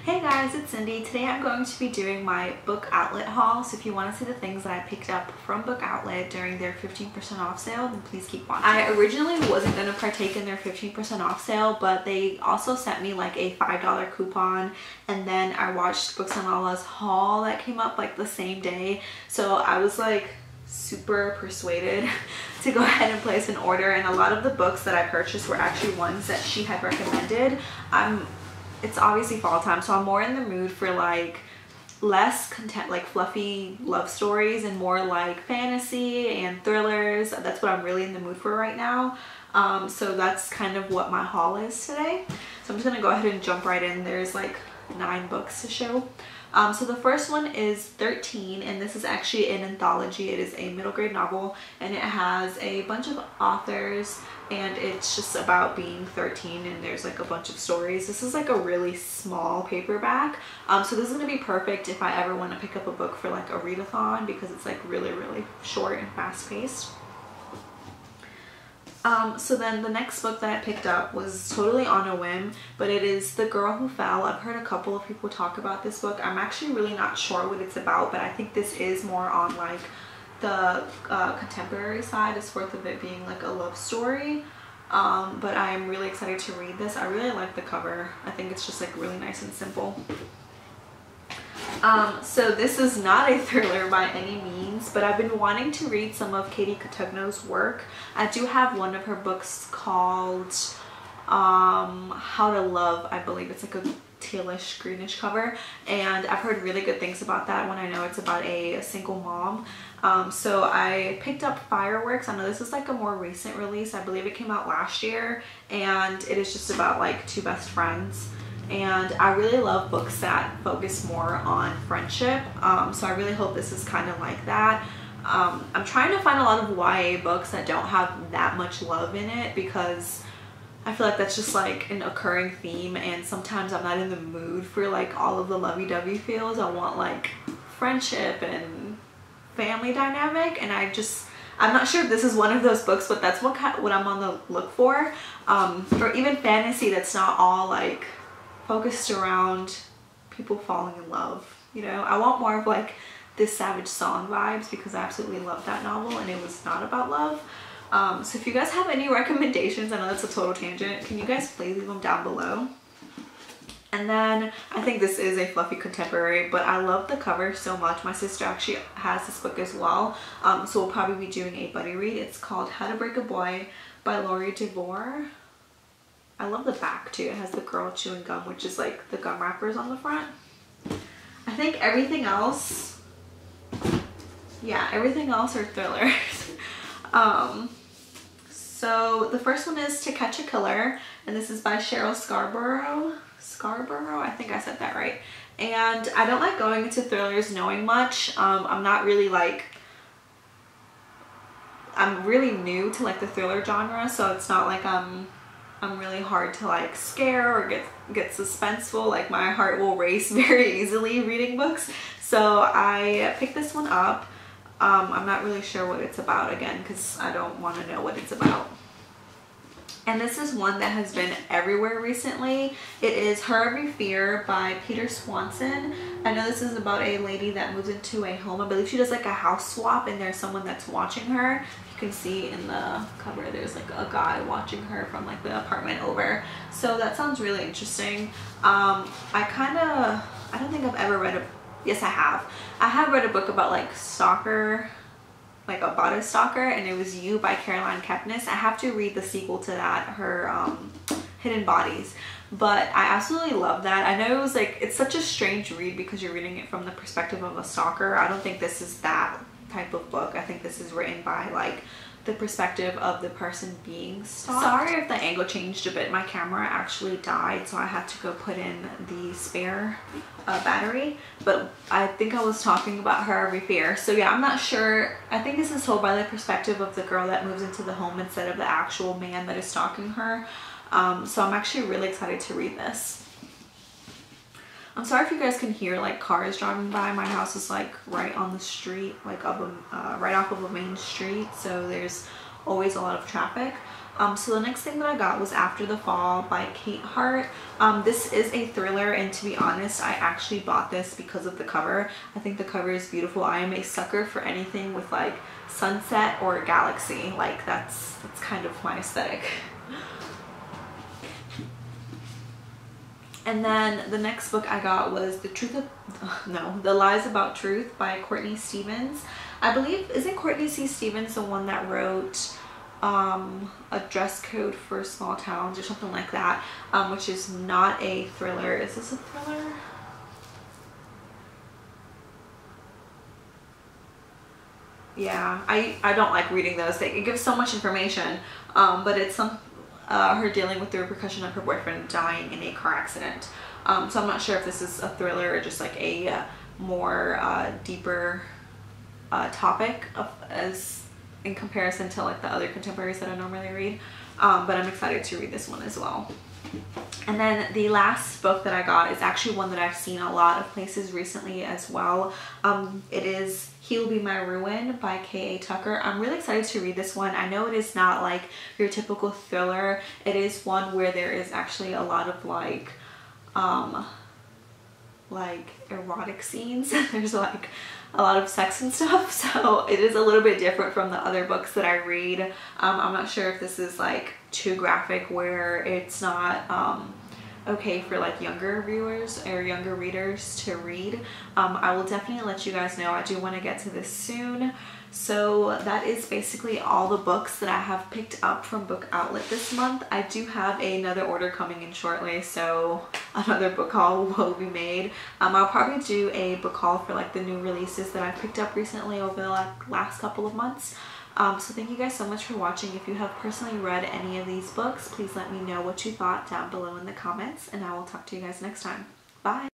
Hey guys, it's Cindy. Today I'm going to be doing my book outlet haul, so if you want to see the things that I picked up from Book Outlet during their 15% off sale, then please keep watching. I originally wasn't going to partake in their 15% off sale, but they also sent me like a $5 coupon, and then I watched Books and Lala's haul that came up like the same day, so I was like super persuaded to go ahead and place an order. And a lot of the books that I purchased were actually ones that she had recommended. It's obviously fall time, so I'm more in the mood for like less content, like fluffy love stories, and more like fantasy and thrillers. That's what I'm really in the mood for right now. So that's kind of what my haul is today. So I'm just gonna go ahead and jump right in. There's like 9 books to show. So the first one is 13, and this is actually an anthology. It is a middle grade novel, and it has a bunch of authors, and it's just about being 13, and there's like a bunch of stories. This is like a really small paperback, so this is gonna be perfect if I ever want to pick up a book for like a readathon, because it's like really short and fast-paced. So then the next book that I picked up was totally on a whim, but it is The Girl Who Fell. I've heard a couple of people talk about this book. I'm actually really not sure what it's about, but I think this is more on like the contemporary side, as forth of it being like a love story. But I am really excited to read this. I really like the cover. I think it's just like really nice and simple. So this is not a thriller by any means, but I've been wanting to read some of Katie Cotugno's work. I do have one of her books called How to Love, I believe. It's like a tealish greenish cover, and I've heard really good things about that one. I know it's about a single mom. So I picked up Fireworks. I know this is like a more recent release. I believe it came out last year, and it is just about like 2 best friends. And I really love books that focus more on friendship, so I really hope this is kind of like that. I'm trying to find a lot of YA books that don't have that much love in it, because I feel like that's just like an occurring theme, and sometimes I'm not in the mood for like all of the lovey-dovey feels. I want like friendship and family dynamic, and I'm not sure if this is one of those books, but that's what I'm on the look for. Or even fantasy that's not all like focused around people falling in love, you know. I want more of like this Savage Song vibes, because I absolutely love that novel and it was not about love. So if you guys have any recommendations, I know that's a total tangent, can you guys please leave them down below. And then I think this is a fluffy contemporary, but I love the cover so much. My sister actually has this book as well, so we'll probably be doing a buddy read. It's called How to Break a Boy by Laurie DeVore. I love the back too. It has the girl chewing gum, which is like the gum wrappers on the front. I think everything else, yeah, everything else are thrillers. So the first one is To Catch a Killer, and this is by Cheryl Scarborough, I think I said that right. And I don't like going into thrillers knowing much. I'm not really like, I'm really new to like the thriller genre, so it's not like I'm really hard to like scare or get suspenseful. Like my heart will race very easily reading books, so I picked this one up. I'm not really sure what it's about, again, because I don't want to know what it's about. And this is one that has been everywhere recently. It is Her Every Fear by Peter Swanson. I know this is about a lady that moves into a home. I believe she does like a house swap, and there's someone that's watching her. You can see in the cover there's like a guy watching her from like the apartment over. So that sounds really interesting. I don't think I've ever read yes I have. I have read a book about like stalker, like about a stalker, and it was You by Caroline Kepnes. I have to read the sequel to that, her Hidden Bodies, but I absolutely love that. I know it was like, it's such a strange read because you're reading it from the perspective of a stalker. I don't think this is that type of book. I think this is written by like the perspective of the person being stalked. Sorry if the angle changed a bit. My camera actually died, so I had to go put in the spare battery, but I think I was talking about Her Every Fear. So yeah, I'm not sure. I think this is told by the perspective of the girl that moves into the home instead of the actual man that is stalking her. So I'm actually really excited to read this. I'm sorry if you guys can hear like cars driving by. My house is like right on the street, like right off of a main street, so there's always a lot of traffic. So the next thing that I got was After the Fall by Kate Hart. This is a thriller, and to be honest, I actually bought this because of the cover. I think the cover is beautiful. I am a sucker for anything with like sunset or galaxy. Like that's kind of my aesthetic. And then the next book I got was The Lies About Truth by Courtney Stevens. I believe, isn't Courtney C. Stevens the one that wrote A Dress Code for Small Towns or something like that, which is not a thriller. Is this a thriller? Yeah, I don't like reading those. It gives so much information, but it's her dealing with the repercussion of her boyfriend dying in a car accident. So I'm not sure if this is a thriller or just like a more deeper topic as in comparison to like the other contemporaries that I normally read. But I'm excited to read this one as well. And then the last book that I got is actually one that I've seen a lot of places recently as well. It is He Will Be My Ruin by K.A. Tucker. I'm really excited to read this one. I know it is not like your typical thriller. It is one where there is actually a lot of like erotic scenes. There's like a lot of sex and stuff, so it is a little bit different from the other books that I read. I'm not sure if this is like too graphic where it's not okay for like younger viewers or younger readers to read. I will definitely let you guys know. I do want to get to this soon. So that is basically all the books that I have picked up from Book Outlet this month. I do have another order coming in shortly, so another book haul will be made. I'll probably do a book haul for like the new releases that I've picked up recently over the last couple of months. So thank you guys so much for watching. If you have personally read any of these books, please let me know what you thought down below in the comments, and I will talk to you guys next time. Bye!